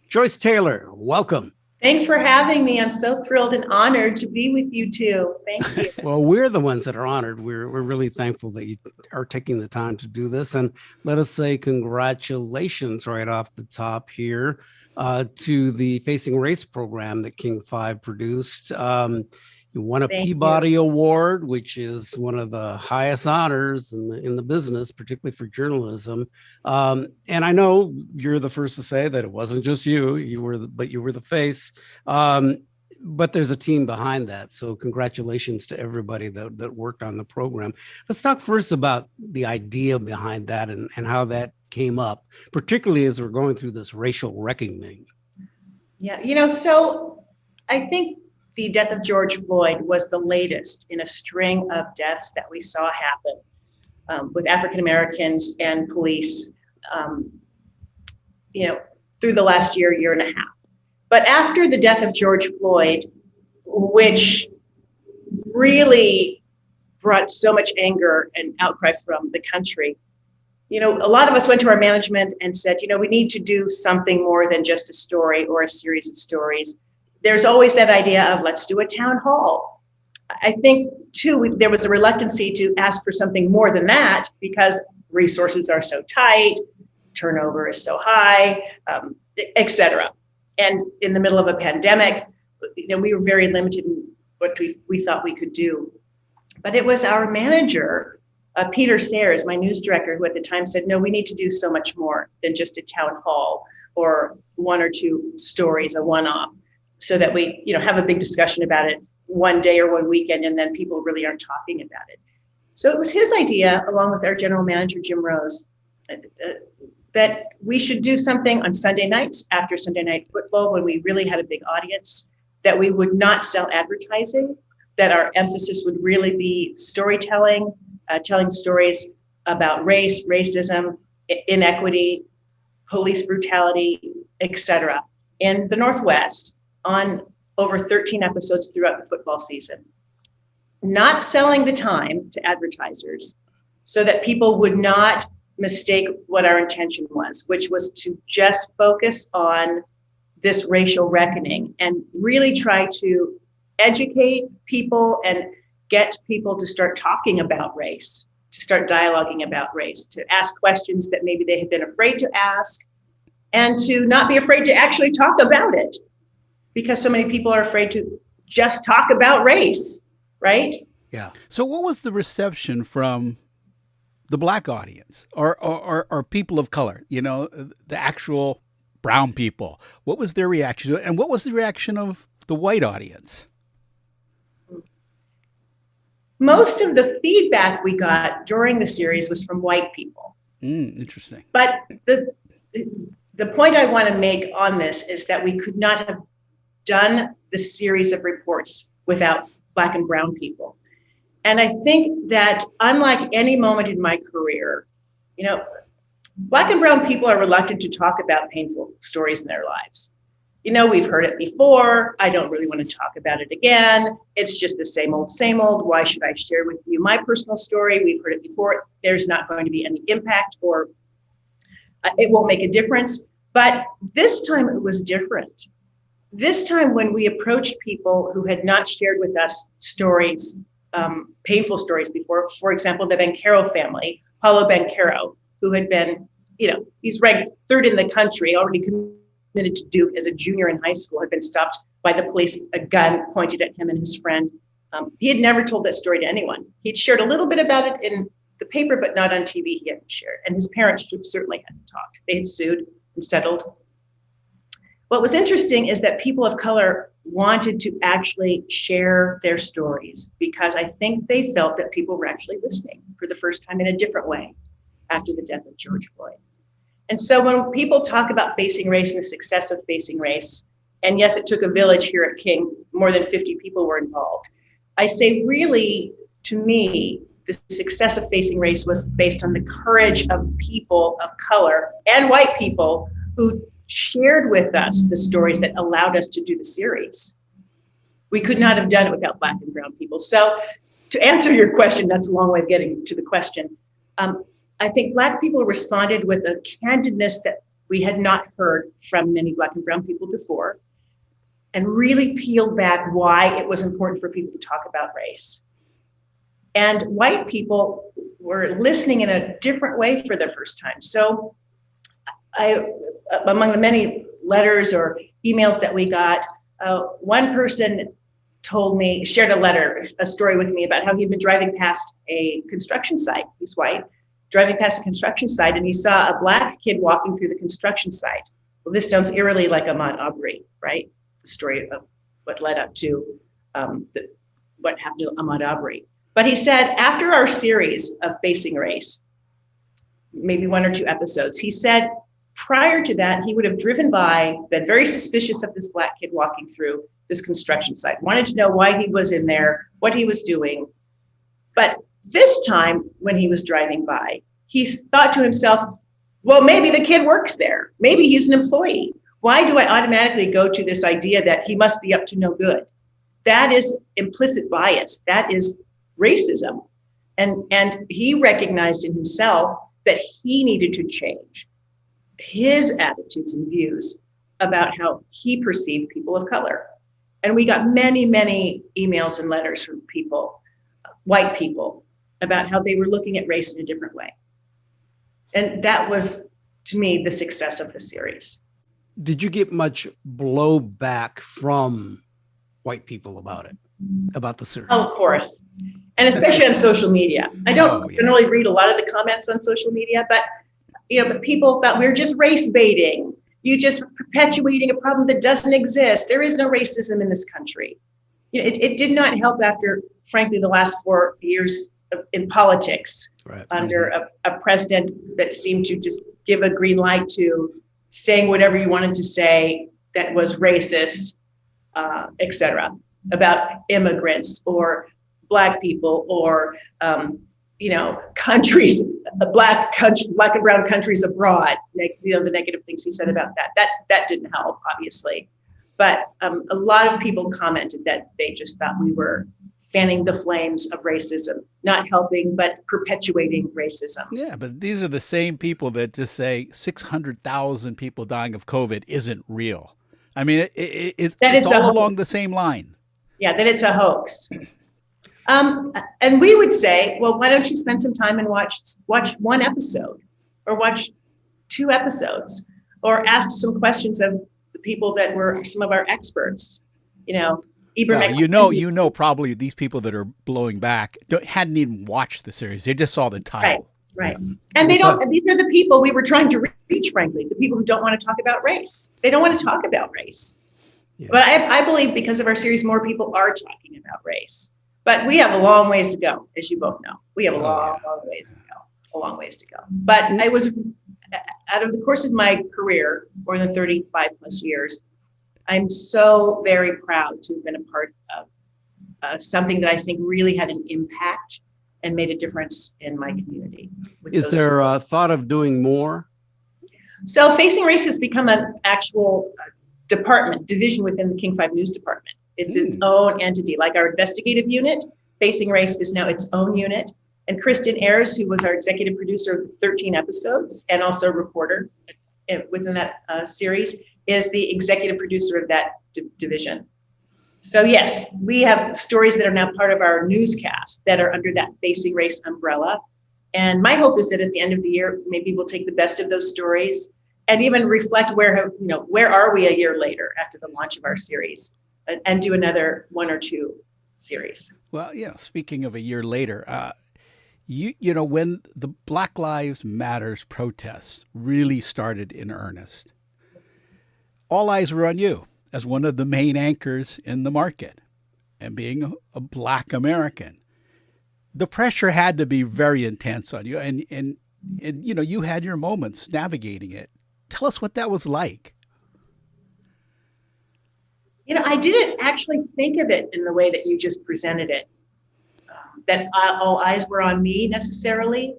Joyce Taylor, welcome. Thanks for having me. I'm so thrilled and honored to be with you too. Thank you. Well, we're the ones that are honored. We're really thankful that you are taking the time to do this. And let us say congratulations right off the top here to the Facing Race program that King 5 produced. You won a Peabody Award, which is one of the highest honors in the business, particularly for journalism. And I know you're the first to say that it wasn't just you. You were the face. But there's a team behind that. So congratulations to everybody that worked on the program. Let's talk first about the idea behind that and how that came up, particularly as we're going through this racial reckoning. Yeah, so I think the death of George Floyd was the latest in a string of deaths that we saw happen with African Americans and police, through the last year and a half. But after the death of George Floyd, which really brought so much anger and outcry from the country, a lot of us went to our management and said, we need to do something more than just a story or a series of stories. There's always that idea of let's do a town hall. I think, too, there was a reluctancy to ask for something more than that because resources are so tight, turnover is so high, et cetera. And in the middle of a pandemic, we were very limited in what we thought we could do. But it was our manager, Peter Sayers, my news director, who at the time said, no, we need to do so much more than just a town hall or one or two stories, a one-off, so that we have a big discussion about it one day or one weekend, and then people really aren't talking about it. So it was his idea, along with our general manager, Jim Rose, that we should do something on Sunday nights after Sunday night football when we really had a big audience, that we would not sell advertising, that our emphasis would really be storytelling, telling stories about race, racism, inequity, police brutality, etc. in the Northwest on over 13 episodes throughout the football season. Not selling the time to advertisers so that people would not mistake what our intention was, which was to just focus on this racial reckoning and really try to educate people and get people to start talking about race, to start dialoguing about race, to ask questions that maybe they had been afraid to ask, and to not be afraid to actually talk about it, because so many people are afraid to just talk about race, right? Yeah. So what was the reception from the Black audience or people of color, the actual brown people? What was their reaction to it? And what was the reaction of the white audience? Most of the feedback we got during the series was from white people. Interesting. But the point I want to make on this is that we could not have done the series of reports without Black and brown people. And I think that unlike any moment in my career, Black and brown people are reluctant to talk about painful stories in their lives. We've heard it before. I don't really want to talk about it again. It's just the same old, same old. Why should I share with you my personal story? We've heard it before. There's not going to be any impact, or it won't make a difference. But this time it was different. This time when we approached people who had not shared with us stories, painful stories before, for example, the Bancaro family, Paulo Bancaro, who had been, he's ranked third in the country, already committed to Duke as a junior in high school, had been stopped by the police, a gun pointed at him and his friend. He had never told that story to anyone. He'd shared a little bit about it in the paper, but not on TV. He hadn't shared. And his parents certainly hadn't talked. They had sued and settled. What was interesting is that people of color wanted to actually share their stories, because I think they felt that people were actually listening for the first time in a different way after the death of George Floyd. And so when people talk about facing race and the success of facing race, and yes, it took a village here at King, more than 50 people were involved. I say really, to me, the success of facing race was based on the courage of people of color and white people who shared with us the stories that allowed us to do the series. We could not have done it without Black and brown people. So to answer your question, that's a long way of getting to the question. I think Black people responded with a candidness that we had not heard from many Black and brown people before, and really peeled back why it was important for people to talk about race. And white people were listening in a different way for the first time. So among the many letters or emails that we got, one person shared a story with me about how he'd been driving past a construction site. He's white, driving past a construction site, and he saw a Black kid walking through the construction site. Well, this sounds eerily like Ahmaud Arbery, right? The story of what led up to what happened to Ahmaud Arbery. But he said, after our series of Facing Race, maybe 1 or 2 episodes, he said prior to that, he would have driven by, been very suspicious of this Black kid walking through this construction site, wanted to know why he was in there, what he was doing. But this time, when he was driving by, he thought to himself, well, maybe the kid works there. Maybe he's an employee. Why do I automatically go to this idea that he must be up to no good? That is implicit bias. That is racism. And he recognized in himself that he needed to change his attitudes and views about how he perceived people of color. And we got many, many emails and letters from people, white people, about how they were looking at race in a different way. And that was, to me, the success of the series. Did you get much blowback from white people about it, about the series? Oh, of course. And especially on social media. I don't generally read a lot of the comments on social media, but but people thought we were just race baiting. You just perpetuating a problem that doesn't exist. There is no racism in this country. It did not help after, frankly, the last 4 years in politics, right, under a president that seemed to just give a green light to saying whatever you wanted to say that was racist, et cetera, about immigrants or Black people or, countries, Black and brown countries abroad, the negative things he said about that didn't help, obviously. But a lot of people commented that they just thought we were fanning the flames of racism, not helping, but perpetuating racism. Yeah, but these are the same people that just say 600,000 people dying of COVID isn't real. I mean, it's all along the same line. Yeah, that it's a hoax. And we would say, well, why don't you spend some time and watch 1 episode or watch 2 episodes or ask some questions of the people that were some of our experts, probably these people that are blowing back hadn't even watched the series. They just saw the title. Right. And these are the people we were trying to reach, frankly, the people who don't want to talk about race. They don't want to talk about race. Yeah. But I believe because of our series, more people are talking about race. But we have a long ways to go, as you both know. We have a long ways to go. But I was, out of the course of my career, more than 35 plus years, I'm so very proud to have been a part of something that I think really had an impact and made a difference in my community. Is there a thought of doing more? So Facing Race has become an actual division within the King 5 News Department. It's its own entity, like our investigative unit. Facing Race is now its own unit. And Kristen Ayers, who was our executive producer of 13 episodes and also reporter within that series, is the executive producer of that division. So yes, we have stories that are now part of our newscast that are under that Facing Race umbrella. And my hope is that at the end of the year, maybe we'll take the best of those stories and even reflect where are we a year later after the launch of our series, and do another 1 or 2 series. Well, speaking of a year later, when the Black Lives Matters protests really started in earnest, all eyes were on you as one of the main anchors in the market, and being a Black American. The pressure had to be very intense on you, and you had your moments navigating it. Tell us what that was like. I didn't actually think of it in the way that you just presented it, that all eyes were on me necessarily,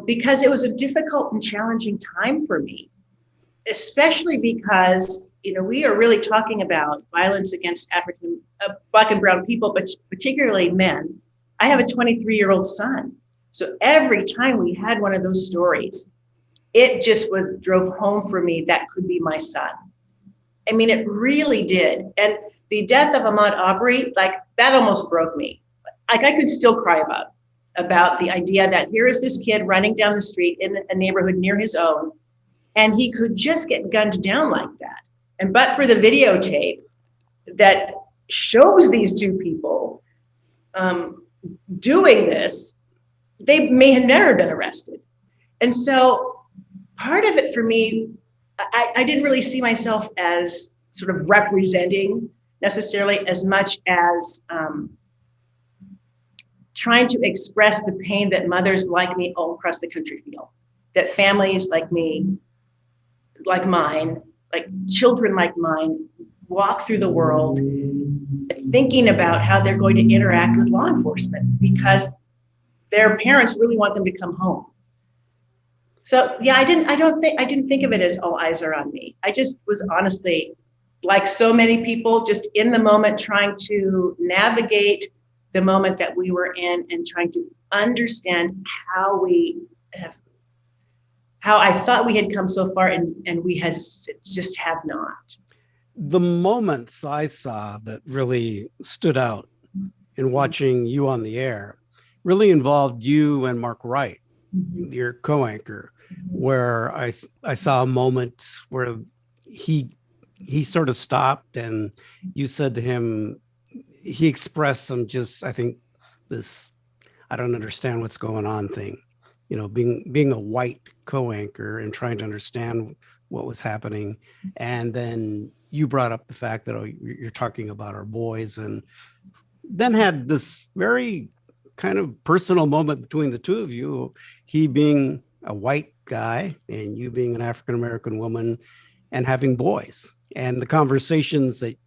because it was a difficult and challenging time for me, especially because, we are really talking about violence against Black and brown people, but particularly men. I have a 23-year-old son. So every time we had one of those stories, it just drove home for me that could be my son. I mean, it really did. And the death of Ahmaud Arbery, like, that almost broke me. Like, I could still cry about the idea that here is this kid running down the street in a neighborhood near his own, and he could just get gunned down like that. And but for the videotape that shows these two people doing this, they may have never been arrested. And so part of it for me, I didn't really see myself as sort of representing necessarily as much as trying to express the pain that mothers like me all across the country feel, that families like me, like mine, like children like mine, walk through the world thinking about how they're going to interact with law enforcement because their parents really want them to come home. So yeah, I didn't think of it as all eyes are on me. I just was honestly, like so many people, just in the moment trying to navigate the moment that we were in and trying to understand how I thought we had come so far and we just have not. The moments I saw that really stood out in watching you on the air really involved you and Mark Wright, your co-anchor, where I saw a moment where he sort of stopped and you said to him, he expressed some just, I think, this, I don't understand what's going on thing, you know, being a white co-anchor and trying to understand what was happening. And then you brought up the fact that, oh, you're talking about our boys, and then had this very kind of personal moment between the two of you, he being a white guy and you being an African-American woman and having boys, and the conversations that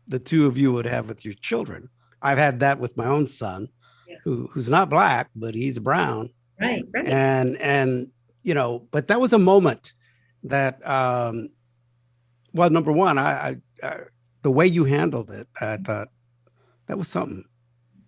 the two of you would have with your children. I've had that with my own son, yeah, who's not black, but he's brown. Right. And you know, but that was a moment that, well, number one, I the way you handled it, I thought that was something.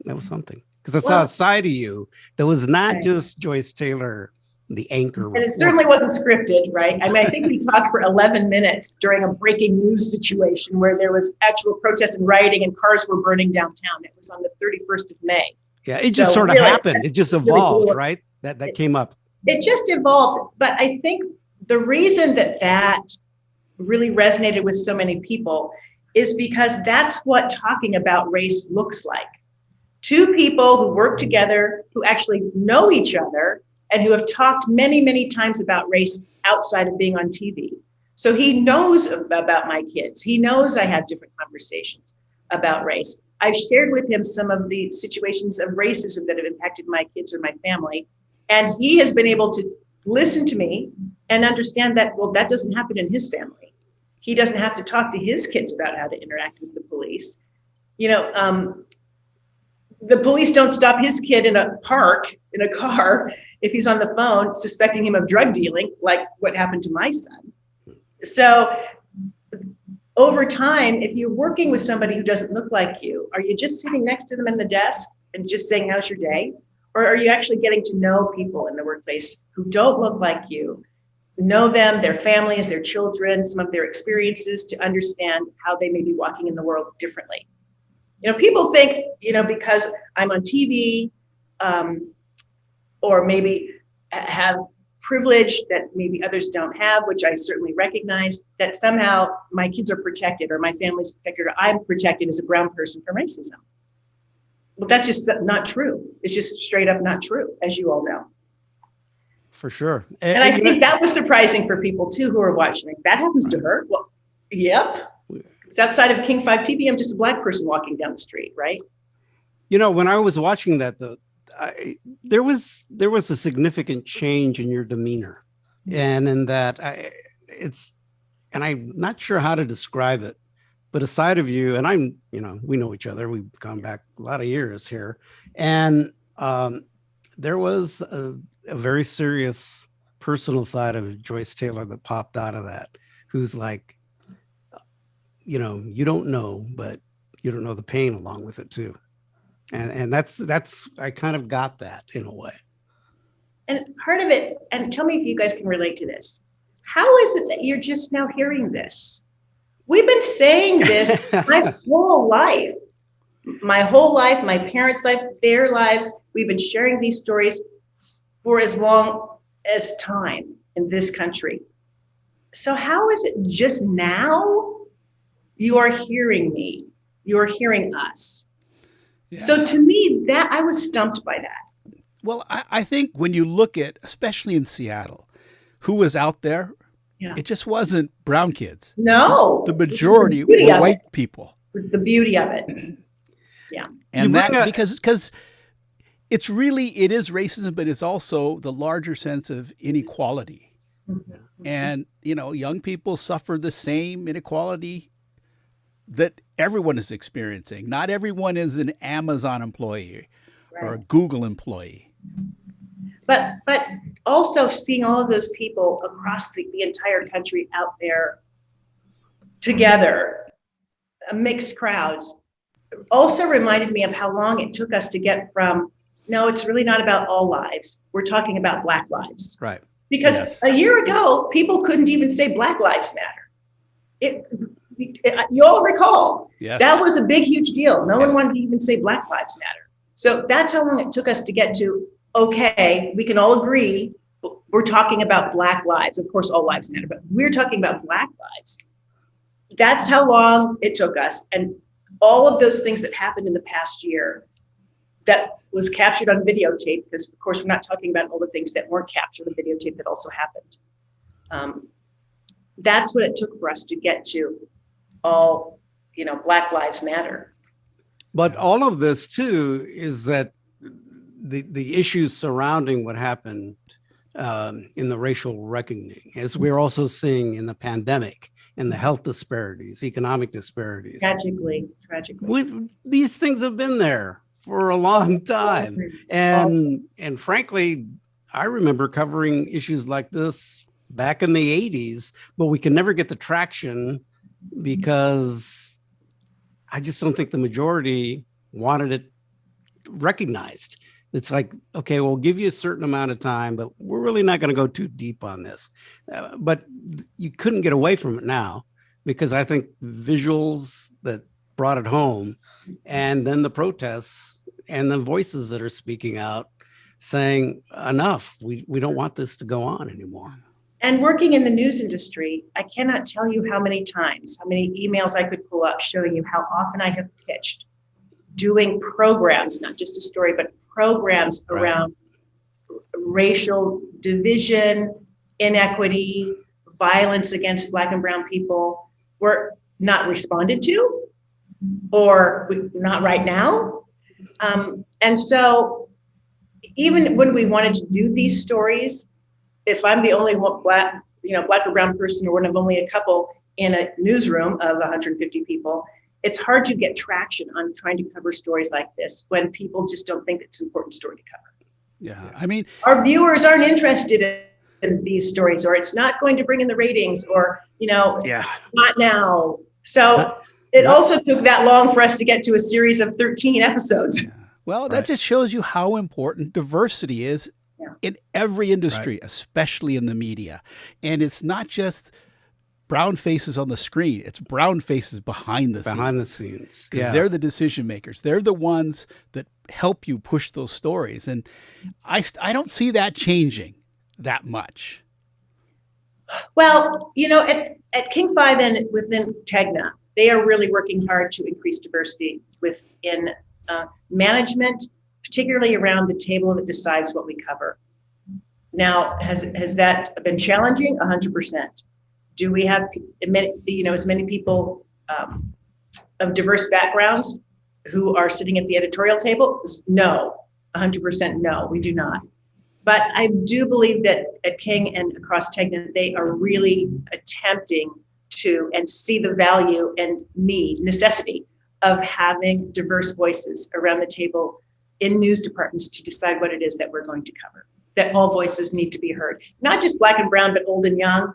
That was something. Because I saw a side of you that was not just Joyce Taylor, the anchor. And it certainly wasn't scripted, right? I mean, I think we talked for 11 minutes during a breaking news situation where there was actual protests and rioting and cars were burning downtown. It was on the 31st of May. Yeah, it just sort of happened. It just evolved, right? That came up. It just evolved. But I think the reason that really resonated with so many people is because that's what talking about race looks like. Two people who work together, who actually know each other, and who have talked many, many times about race outside of being on TV. So he knows about my kids. He knows I have different conversations about race. I've shared with him some of the situations of racism that have impacted my kids or my family. And he has been able to listen to me and understand that, well, that doesn't happen in his family. He doesn't have to talk to his kids about how to interact with the police. You know, the police don't stop his kid in a park, in a car, if he's on the phone suspecting him of drug dealing, like what happened to my son. So over time, if you're working with somebody who doesn't look like you, are you just sitting next to them in the desk and just saying, how's your day? Or are you actually getting to know people in the workplace who don't look like you, know them, their families, their children, some of their experiences, to understand how they may be walking in the world differently? You know, people think, you know, because I'm on TV, or maybe have privilege that maybe others don't have, which I certainly recognize, that somehow my kids are protected or my family's protected or I'm protected as a brown person from racism. But that's just not true. It's just straight up not true, as you all know. For sure. And I think that was surprising for people too who are watching. That happens to her. Well, yep. It's outside of King 5 TV. I'm just a black person walking down the street, right? You know, when I was watching that, there was a significant change in your demeanor, and in that and I'm not sure how to describe it, but a side of you, and I'm, you know, we know each other. We've gone back a lot of years here, and there was a very serious personal side of Joyce Taylor that popped out of that, who's like, you know, you don't know, but you don't know the pain along with it too. And that's I kind of got that in a way. And part of it, and tell me if you guys can relate to this. How is it that you're just now hearing this? We've been saying this my whole life. My whole life, my parents' life, their lives. We've been sharing these stories for as long as time in this country. So how is it just now you are hearing me? You're hearing us. Yeah. So to me, that I was stumped by that. Well, I think when you look at, especially in Seattle, who was out there, it just wasn't brown kids. No. The majority were white people. It was the beauty of it. Yeah. And that, because it is racism, but it's also the larger sense of inequality. Mm-hmm. And, young people suffer the same inequality that everyone is experiencing. Not everyone is an Amazon employee or a Google employee. But also seeing all of those people across the entire country out there together, mixed crowds, also reminded me of how long it took us to get from, no, it's really not about all lives. We're talking about Black lives. Right. Because a year ago, people couldn't even say Black Lives Matter. You all recall, that was a big, huge deal. No one wanted to even say Black Lives Matter. So that's how long it took us to get to, okay, we can all agree, we're talking about Black lives. Of course, all lives matter, but we're talking about Black lives. That's how long it took us. And all of those things that happened in the past year that was captured on videotape, because of course, we're not talking about all the things that weren't captured on videotape that also happened. That's what it took for us to get to all, Black Lives Matter. But all of this too is that the issues surrounding what happened in the racial reckoning, as we're also seeing in the pandemic and the health disparities, economic disparities. Tragically. These things have been there for a long time. And frankly, I remember covering issues like this back in the 80s, but we can never get the traction because I just don't think the majority wanted it recognized. It's like, okay, we'll give you a certain amount of time, but we're really not going to go too deep on this. But you couldn't get away from it now because I think visuals that brought it home, and then the protests and the voices that are speaking out saying enough, we don't want this to go on anymore. And working in the news industry, I cannot tell you how many times, how many emails I could pull up showing you how often I have pitched doing programs, not just a story, but programs around racial division, inequity, violence against Black and brown people were not responded to, or not right now. And so even when we wanted to do these stories, if I'm the only one Black or brown person, or one of only a couple in a newsroom of 150 people, it's hard to get traction on trying to cover stories like this when people just don't think it's an important story to cover. Yeah, I mean, our viewers aren't interested in these stories, or it's not going to bring in the ratings, or, not now. So it also took that long for us to get to a series of 13 episodes. Yeah. Well, that just shows you how important diversity is in every industry, especially in the media. And it's not just brown faces on the screen. It's brown faces behind the scenes. Because they're the decision makers. They're the ones that help you push those stories. And I don't see that changing that much. Well, at King 5 and within Tegna, they are really working hard to increase diversity within management, particularly around the table that decides what we cover. Now, has that been challenging? 100%. Do we have as many people of diverse backgrounds who are sitting at the editorial table? No, 100% no, we do not. But I do believe that at King and across Tegna, they are really attempting to and see the value and necessity of having diverse voices around the table in news departments to decide what it is that we're going to cover. That all voices need to be heard, not just Black and brown, but old and young,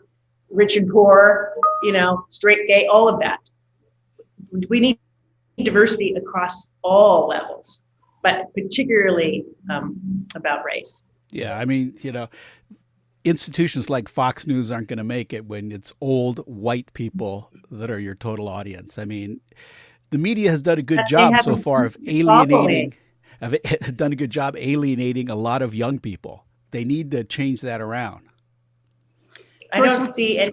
rich and poor, straight, gay, all of that. We need diversity across all levels, but particularly about race. Yeah, I mean, institutions like Fox News aren't going to make it when it's old white people that are your total audience. I mean, the media has done a good They job have so a far of huge following. done a good job alienating a lot of young people. They need to change that around. I don't see I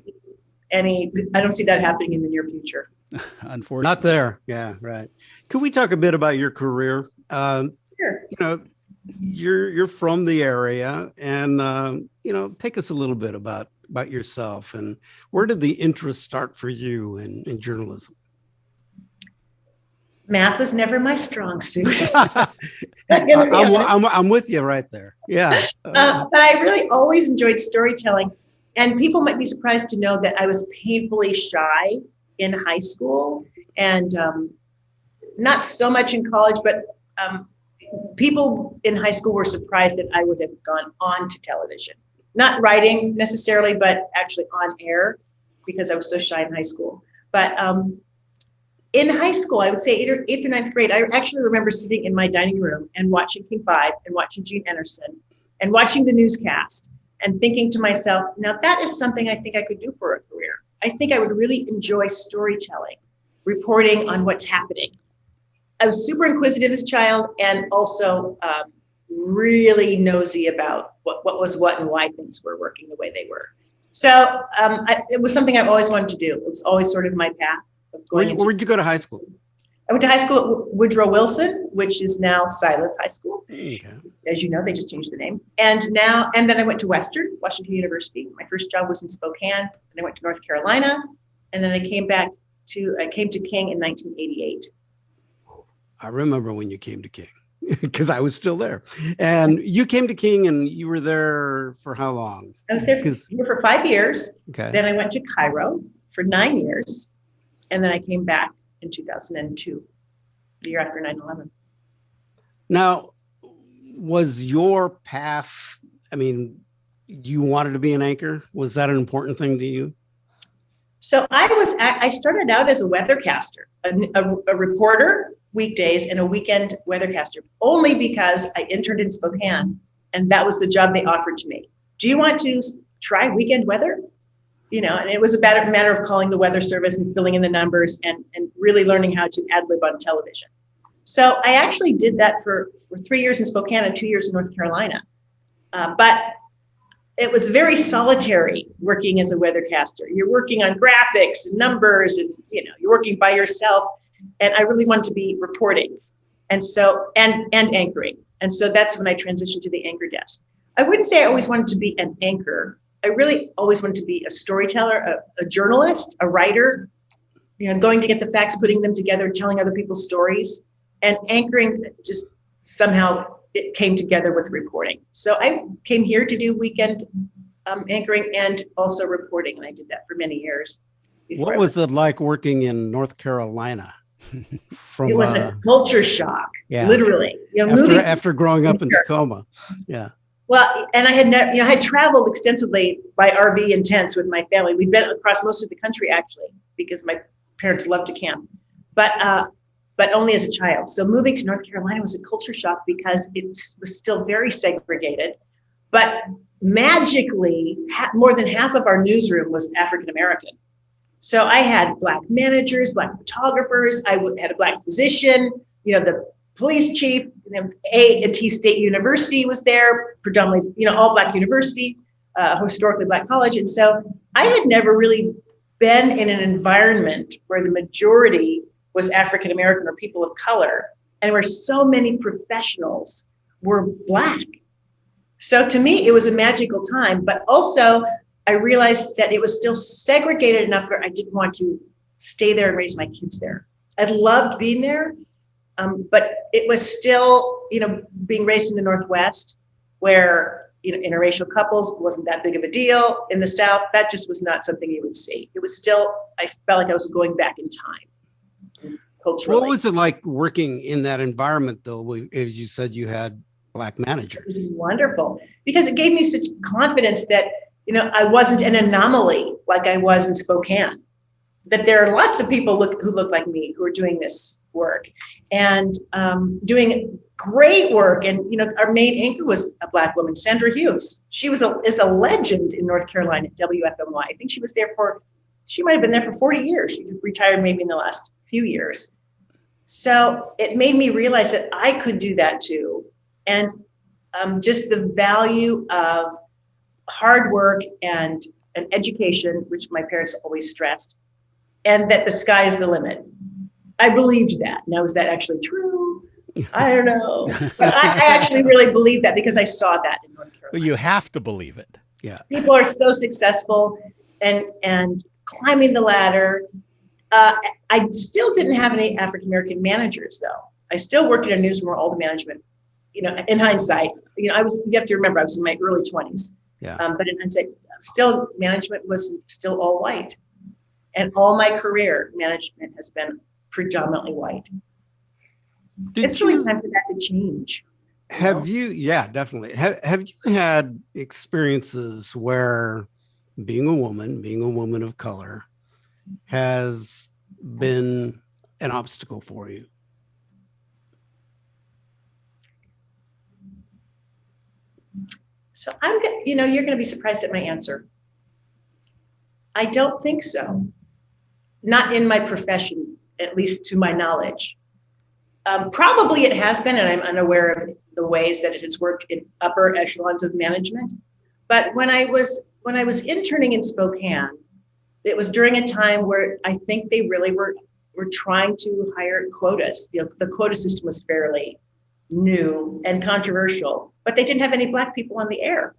don't see that happening in the near future. Unfortunately. Not there. Yeah, right. Could we talk a bit about your career? Sure. You're from the area, and take us a little bit about yourself and where did the interest start for you in journalism? Math was never my strong suit. I'm with you right there. Yeah. But I really always enjoyed storytelling. And people might be surprised to know that I was painfully shy in high school and not so much in college, but people in high school were surprised that I would have gone on to television. Not writing necessarily, but actually on air because I was so shy in high school. But in high school, I would say eighth or ninth grade, I actually remember sitting in my dining room and watching King 5 and watching Gene Anderson and watching the newscast and thinking to myself, now that is something I think I could do for a career. I think I would really enjoy storytelling, reporting on what's happening. I was super inquisitive as a child and also really nosy about what was what and why things were working the way they were. So it was something I've always wanted to do. It was always sort of my path of going. Where'd you go to high school? I went to high school at Woodrow Wilson, which is now Silas High School. Okay. As you know, they just changed the name. And then I went to Washington University. My first job was in Spokane. And I went to North Carolina. And then I came to King in 1988. I remember when you came to King because I was still there. And you came to King and you were there for how long? I was there for 5 years. Okay. Then I went to Cairo for 9 years. And then I came back in 2002, the year after 9/11. Now, was your path, you wanted to be an anchor? Was that an important thing to you? So I started out as a weathercaster, a reporter weekdays and a weekend weathercaster, only because I interned in Spokane and that was the job they offered to me. Do you want to try weekend weather? And it was a matter of calling the weather service and filling in the numbers and really learning how to ad lib on television. So I actually did that for 3 years in Spokane and 2 years in North Carolina. But it was very solitary working as a weathercaster. You're working on graphics and numbers and, you're working by yourself. And I really wanted to be reporting and anchoring. And so that's when I transitioned to the anchor desk. I wouldn't say I always wanted to be an anchor. I really always wanted to be a storyteller, a journalist, a writer, going to get the facts, putting them together, telling other people's stories, and anchoring just somehow it came together with reporting. So I came here to do weekend anchoring and also reporting, and I did that for many years. What was it like working in North Carolina? It was a culture shock, literally. After growing up in Tacoma, yeah. Well, and I had traveled extensively by RV and tents with my family. We'd been across most of the country actually, because my parents loved to camp, but only as a child. So moving to North Carolina was a culture shock because it was still very segregated, but magically more than half of our newsroom was African American. So I had Black managers, Black photographers. I had a Black physician, the police chief, A&T State University was there, predominantly, all Black university, historically Black college. And so I had never really been in an environment where the majority was African American or people of color, and where so many professionals were Black. So to me, it was a magical time, but also I realized that it was still segregated enough where I didn't want to stay there and raise my kids there. I loved being there. But it was still, being raised in the Northwest where, interracial couples wasn't that big of a deal. In the South, that just was not something you would see. It was still, I felt like I was going back in time culturally. What was it like working in that environment, though? As you said, you had Black managers. It was wonderful because it gave me such confidence that, I wasn't an anomaly like I was in Spokane. That there are lots of people who look like me who are doing this work and doing great work. And, our main anchor was a Black woman, Sandra Hughes. She is a legend in North Carolina at WFMY. I think she might have been there for 40 years. She retired maybe in the last few years. So it made me realize that I could do that too. And just the value of hard work and an education, which my parents always stressed, and that the sky is the limit. I believed that. Now, is that actually true? I don't know. But I actually really believe that because I saw that in North Carolina. Well, you have to believe it. Yeah. People are so successful and climbing the ladder. I still didn't have any African-American managers, though. I still worked in a newsroom where all the management, in hindsight, you have to remember, I was in my early 20s. Yeah. But in hindsight, still management was still all white. And all my career, management has been predominantly white. It's really time for that to change. Have you? Yeah, definitely. Have you had experiences where being a woman of color, has been an obstacle for you? So you're going to be surprised at my answer. I don't think so. Not in my profession, at least to my knowledge. Probably it has been, and I'm unaware of the ways that it has worked in upper echelons of management. But when I was interning in Spokane, it was during a time where I think they really were trying to hire quotas. The quota system was fairly new and controversial, but they didn't have any Black people on the air.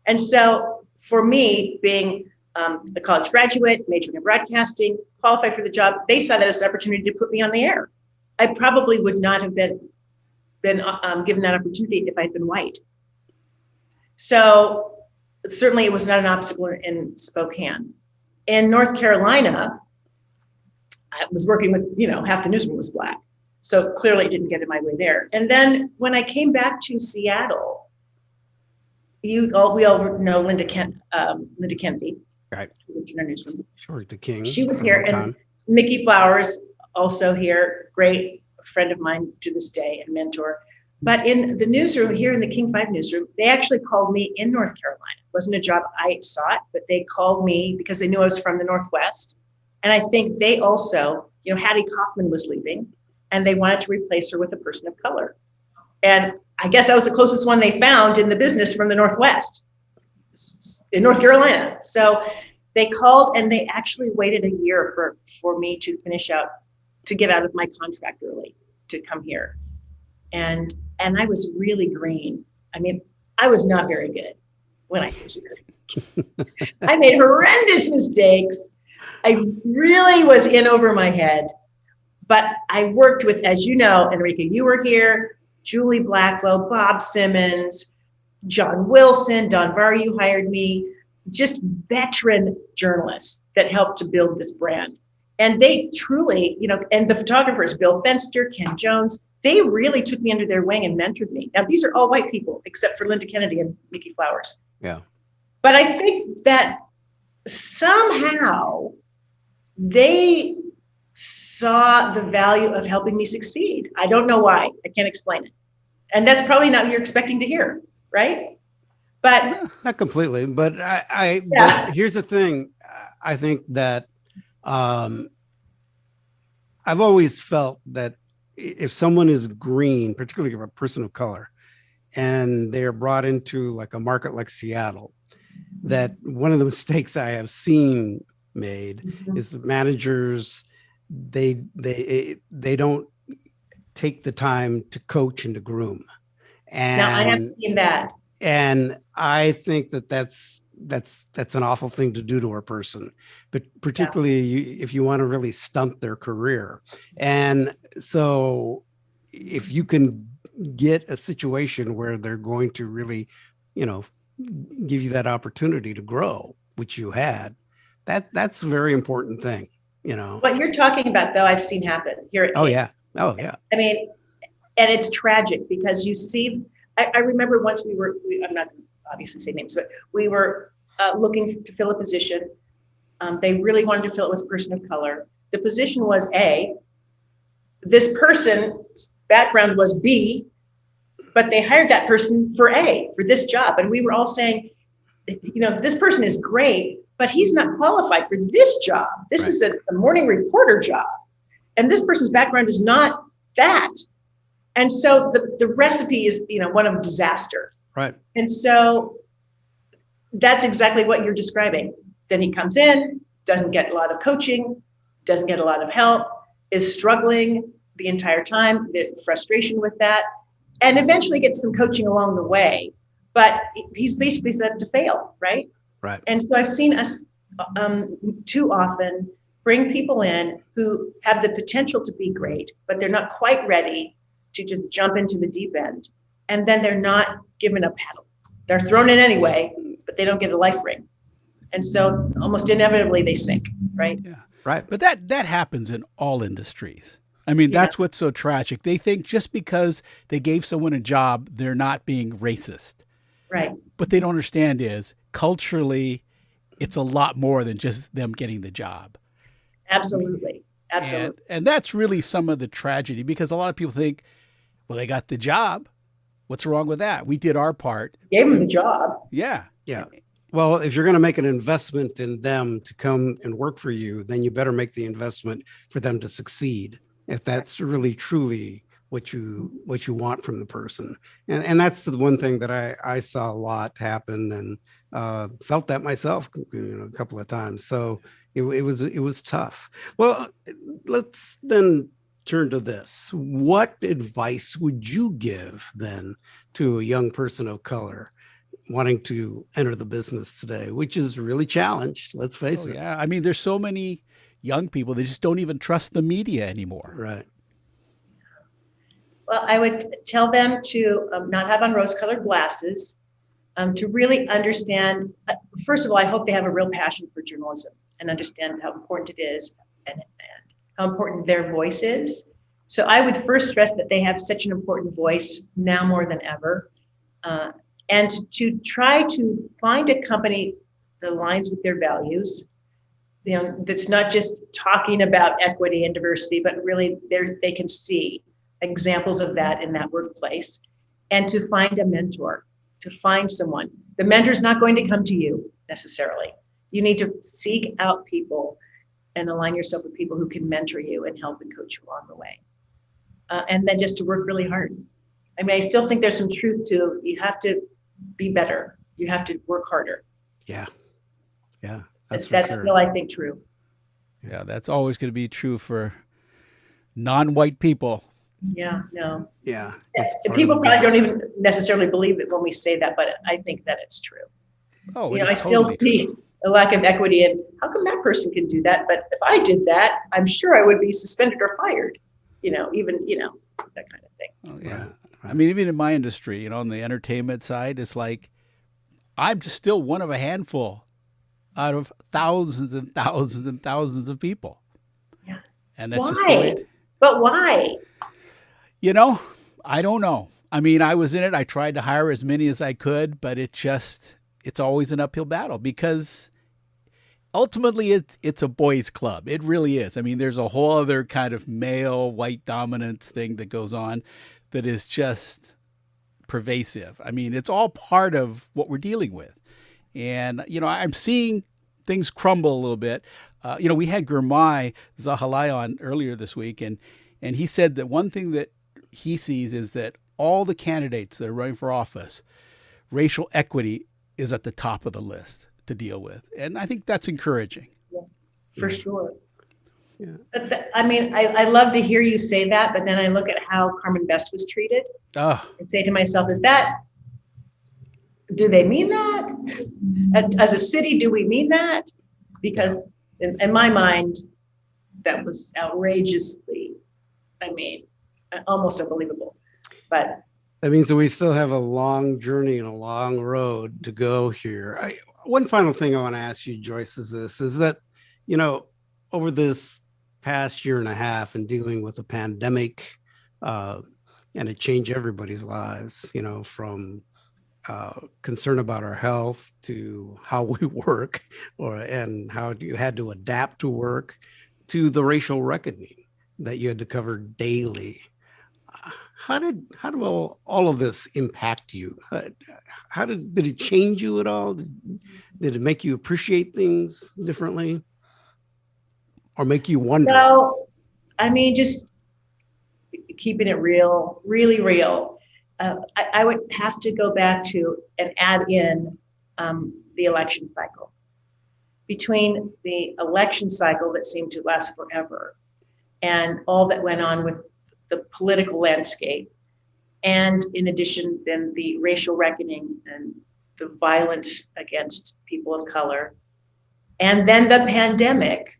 And so for me, being a college graduate, majoring in broadcasting, qualified for the job, they saw that as an opportunity to put me on the air. I probably would not have been given that opportunity if I'd been white. So certainly it was not an obstacle in Spokane. In North Carolina, I was working with, half the newsroom was Black. So clearly it didn't get in my way there. And then when I came back to Seattle, we all know Linda Kennedy. Right. In our newsroom. Sure, the King. She was here, and Mickey Flowers also here, great friend of mine to this day and mentor. But in the newsroom here in the King 5 newsroom, they actually called me in North Carolina. It wasn't a job I sought, but they called me because they knew I was from the Northwest. And I think they also, Hattie Kaufman was leaving, and they wanted to replace her with a person of color. And I guess I was the closest one they found in the business from the Northwest, in North Carolina. So they called, and they actually waited a year for me to get out of my contract early to come here. And I was really green. I mean, I was not very good when I was here. I made horrendous mistakes. I really was in over my head. But I worked with, as you know, Enrique, you were here, Julie Blacklow, Bob Simmons, John Wilson, Don Varr, you hired me, just veteran journalists that helped to build this brand. And they truly, and the photographers, Bill Fenster, Ken Jones, they really took me under their wing and mentored me. Now, these are all white people, except for Linda Kennedy and Mickey Flowers. Yeah. But I think that somehow they saw the value of helping me succeed. I don't know why. I can't explain it. And that's probably not what you're expecting to hear, right? But not completely, but but here's the thing. I think that I've always felt that if someone is green, particularly a person of color, and they're brought into like a market like Seattle, that one of the mistakes I have seen made is managers, they don't take the time to coach and to groom. And now I haven't seen that. And I think that's an awful thing to do to a person, but particularly if you want to really stunt their career. And so if you can get a situation where they're going to really, give you that opportunity to grow, which you had, that's a very important thing, What you're talking about, though, I've seen happen here at King. Oh, yeah. I mean, and it's tragic because you see, I remember once I'm not going to obviously say names, but we were looking to fill a position. They really wanted to fill it with a person of color. The position was A. This person's background was B, but they hired that person for this job. And we were all saying, this person is great, but he's not qualified for this job. This is a morning reporter job. And this person's background is not that. And so the recipe is, one of disaster. Right. And so that's exactly what you're describing. Then he comes in, doesn't get a lot of coaching, doesn't get a lot of help, is struggling the entire time, the frustration with that, and eventually gets some coaching along the way. But he's basically set to fail, right? Right. And so I've seen us too often bring people in who have the potential to be great, but they're not quite ready to just jump into the deep end. And then they're not given a paddle. They're thrown in anyway, but they don't get a life ring. And so almost inevitably they sink, right? Yeah. Right. But that happens in all industries. I mean, that's what's so tragic. They think just because they gave someone a job, they're not being racist. Right. What they don't understand is culturally, it's a lot more than just them getting the job. Absolutely. Absolutely. And that's really some of the tragedy, because a lot of people think, well, they got the job. What's wrong with that? We did our part. Gave them the job. Yeah. Yeah. Well, if you're going to make an investment in them to come and work for you, then you better make the investment for them to succeed. If that's really truly what you want from the person. And that's the one thing that I saw a lot happen, and felt that myself, a couple of times. So it was tough. Well, let's then turn to this. What advice would you give then to a young person of color wanting to enter the business today, which is really challenged, let's face it. Yeah. I mean, there's so many young people, they just don't even trust the media anymore. Right. Well, I would tell them to not have on rose-colored glasses, to really understand. First of all, I hope they have a real passion for journalism and understand how important it is and how important their voice is. So I would first stress that they have such an important voice now more than ever, and to try to find a company that aligns with their values. That's not just talking about equity and diversity, but really they can see examples of that in that workplace, and to find a mentor, to find someone. The mentor's not going to come to you necessarily. You need to seek out people and align yourself with people who can mentor you and help and coach you along the way. And then just to work really hard. I mean, I still think there's some truth to, you have to be better. You have to work harder. Yeah. Yeah. That's sure. still, I think, true. Yeah, that's always going to be true for non-white people. Yeah, no. Yeah. People probably don't even necessarily believe it when we say that, but I think that it's true. Oh, I still see a lack of equity, and how come that person can do that? But if I did that, I'm sure I would be suspended or fired. That kind of thing. Oh, yeah. Right. I mean, even in my industry, on the entertainment side, it's like I'm just still one of a handful out of thousands and thousands and thousands of people. Yeah. And that's why? just the way But why? I don't know. I mean, I was in it. I tried to hire as many as I could, but it's always an uphill battle, because ultimately it's a boys' club. It really is. I mean, there's a whole other kind of male white dominance thing that goes on that is just pervasive. I mean, it's all part of what we're dealing with. And, I'm seeing things crumble a little bit. We had Gurmai Zahalai on earlier this week, and he said that one thing that he sees is that all the candidates that are running for office, racial equity is at the top of the list to deal with. And I think that's encouraging. Yeah, for sure. Yeah. I love to hear you say that, but then I look at how Carmen Best was treated and say to myself, do they mean that? As a city, do we mean that? Because in my mind, that was outrageously, almost unbelievable. But that means that we still have a long journey and a long road to go here. One final thing I want to ask you, Joyce, is that, over this past year and a half and dealing with the pandemic, and it changed everybody's lives, from concern about our health to how we work, and how you had to adapt to work, to the racial reckoning that you had to cover daily. how did all of this impact you? How did it change you at all? Did it make you appreciate things differently, or make you wonder? So, I mean, just keeping it real, really real. I would have to go back to and add in the election cycle. Between the election cycle that seemed to last forever and all that went on with the political landscape, and in addition, then the racial reckoning and the violence against people of color, and then the pandemic,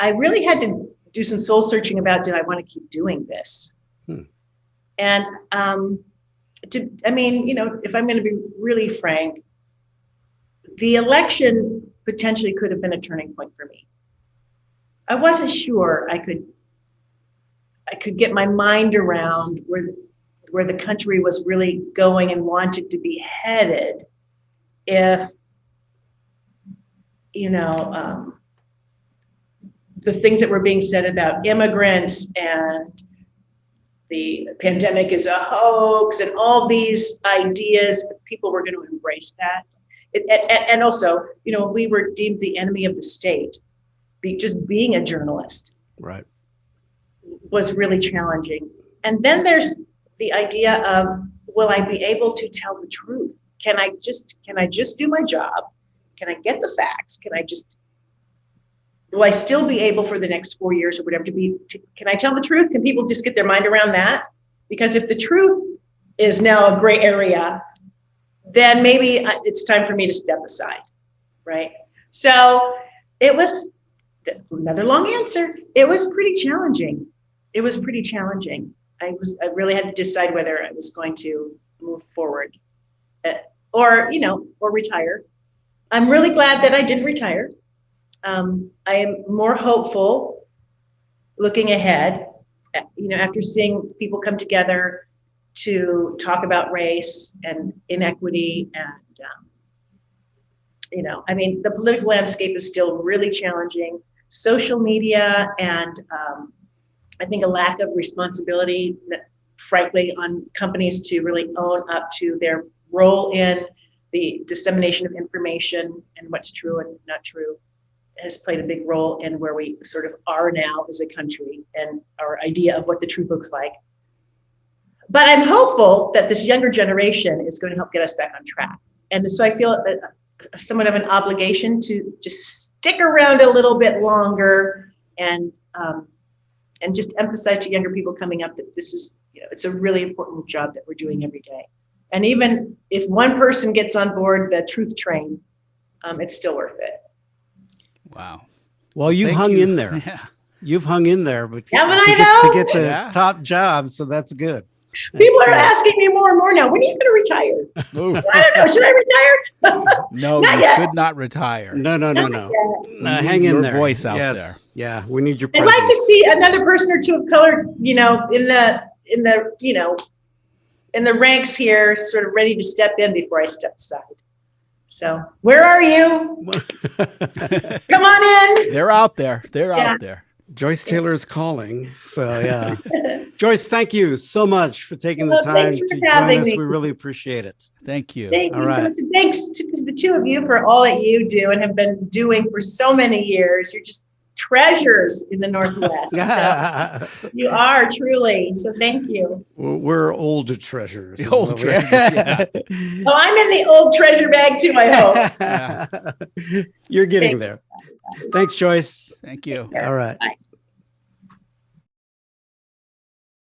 I really had to do some soul searching about, did I want to keep doing this? And I mean, you know, if I'm going to be really frank, the election potentially could have been a turning point for me. I wasn't sure I could get my mind around where the country was really going and wanted to be headed if, you know, the things that were being said about immigrants and the pandemic is a hoax and all these ideas, people were going to embrace that. And also, you know, we were deemed the enemy of the state. Just being a journalist, Right, was really challenging. And then there's the idea of, will I be able to tell the truth? Can I just do my job? Can I get the facts? Will I still be able for the next 4 years or whatever can I tell the truth? Can people just get their mind around that? Because if the truth is now a gray area, then maybe it's time for me to step aside, right? So it was another long answer. It was pretty challenging. I really had to decide whether I was going to move forward or retire. I'm really glad that I didn't retire. I am more hopeful looking ahead, you know, after seeing people come together to talk about race and inequity and, you know, I mean, the political landscape is still really challenging. Social media and I think a lack of responsibility, frankly, on companies to really own up to their role in the dissemination of information and what's true and not true has played a big role in where we sort of are now as a country and our idea of what the truth looks like. But I'm hopeful that this younger generation is going to help get us back on track. And so I feel somewhat of an obligation to just stick around a little bit longer and just emphasize to younger people coming up that this is, you know, it's a really important job that we're doing every day. And even if one person gets on board the truth train, it's still worth it. Wow. well, you hung in there. Yeah. You've hung in there, but Haven't to I get, though? to get the Yeah. top job, so that's good. People are That's asking me more and more now, when are you going to retire? Ooh. I don't know, should I retire? No, Not you yet. should not retire. good. No. Not No, We hang need in your there. voice out Yes. there. Yeah, we need your I'd presence. like to see another person or two of color, you know, in the you know, in the ranks here, sort of ready to step in before I step aside. So where are you? Come on in. They're out there. They're Yeah. out there. Joyce Taylor is calling. So yeah. Joyce, thank you so much for taking the Well, time thanks to for join having us. me. We really appreciate it. Thank you. Thank All you so right. much. Thanks to the two of you for all that you do and have been doing for so many years. You're just treasures in the Northwest. So you are truly. So thank you. We're old treasures. is Old what we- treasures, yeah. Well, I'm in the old treasure bag too, I hope. Yeah. You're getting there. Thanks, Joyce. Thank you. All right. Bye.